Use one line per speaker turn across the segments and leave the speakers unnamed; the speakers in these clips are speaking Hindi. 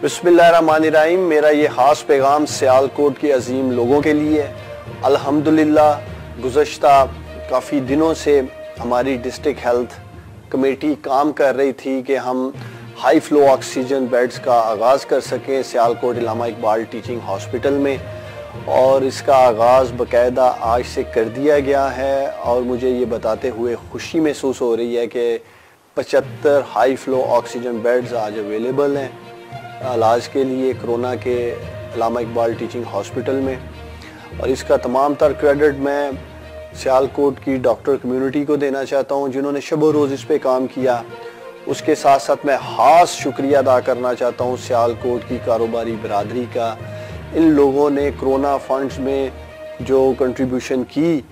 बिस्मिल्लाहिर्रहमानिर्रहीम। मेरा ये ख़ास पैगाम सियालकोट के अजीम लोगों के लिए है। अल्हम्दुलिल्लाह गुज़श्ता काफ़ी दिनों से हमारी डिस्ट्रिक्ट हेल्थ कमेटी काम कर रही थी कि हम हाई फ्लो ऑक्सीजन बेड्स का आगाज़ कर सकें सियालकोट इलामा इकबाल टीचिंग हॉस्पिटल में, और इसका आगाज़ बाकायदा आज से कर दिया गया है। और मुझे ये बताते हुए खुशी महसूस हो रही है कि 75 हाई फ्लो ऑक्सीजन बेड्स आज अवेलेबल हैं इलाज के लिए कोरोना के इलामा इकबाल टीचिंग हॉस्पिटल में। और इसका तमाम तर क्रेडिट मैं सियालकोट की डॉक्टर कम्युनिटी को देना चाहता हूँ जिन्होंने शब रोज़ इस पे काम किया। उसके साथ साथ मैं ख़ास शुक्रिया अदा करना चाहता हूँ सियालकोट की कारोबारी बरादरी का। इन लोगों ने कोरोना फंड्स में जो कंट्रीब्यूशन की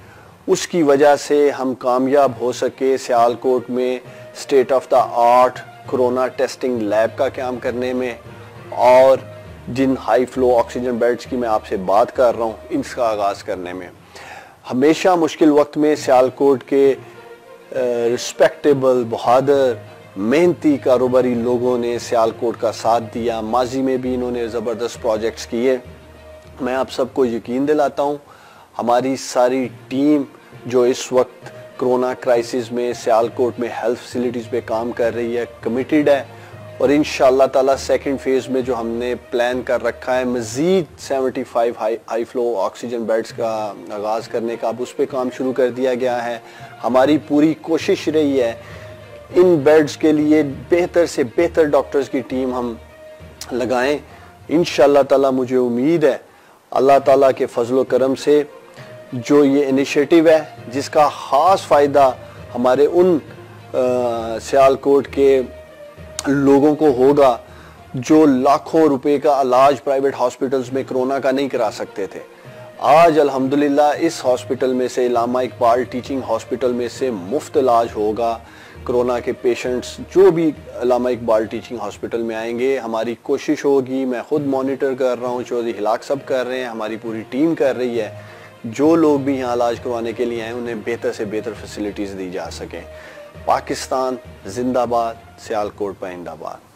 उसकी वजह से हम कामयाब हो सके सियालकोट में state of the art corona testing lab का काम करने में, और जिन हाई फ्लो ऑक्सीजन बेड्स की मैं आपसे बात कर रहा हूँ इनका आगाज़ करने में। हमेशा मुश्किल वक्त में सियालकोट के रिस्पेक्टेबल बहादुर मेहनती कारोबारी लोगों ने सियालकोट का साथ दिया। माजी में भी इन्होंने ज़बरदस्त प्रोजेक्ट्स किए। मैं आप सबको यकीन दिलाता हूँ हमारी सारी टीम जो इस वक्त कोरोना क्राइसिस में सियालकोट में हेल्थ फैसिलिटीज़ पे काम कर रही है कमिटेड है। और इंशाअल्लाह ताला सेकंड फेज़ में जो हमने प्लान कर रखा है मज़ीद 75 हाई फ्लो ऑक्सीजन बेड्स का आगाज़ करने का, अब उस पर काम शुरू कर दिया गया है। हमारी पूरी कोशिश रही है इन बेड्स के लिए बेहतर से बेहतर डॉक्टर्स की टीम हम लगाएं। इंशाअल्लाह ताला मुझे उम्मीद है अल्लाह ताला के फजल करम से जो ये इनिशिएटिव है जिसका ख़ास फ़ायदा हमारे उन सियालकोट के लोगों को होगा जो लाखों रुपए का इलाज प्राइवेट हॉस्पिटल्स में कोरोना का नहीं करा सकते थे। आज अल्हम्दुलिल्लाह इस हॉस्पिटल में से इलामा इकबाल टीचिंग हॉस्पिटल में से मुफ्त इलाज होगा। कोरोना के पेशेंट्स जो भी इलामा इकबाल टीचिंग हॉस्पिटल में आएंगे, हमारी कोशिश होगी, मैं खुद मॉनिटर कर रहा हूँ, चौधरी हिलाक सब कर रहे हैं, हमारी पूरी टीम कर रही है, जो लोग भी यहाँ इलाज करवाने के लिए आए उन्हें बेहतर से बेहतर फैसिलिटीज़ दी जा सकें। पाकिस्तान जिंदाबाद, सियालकोट पाइंदाबाद।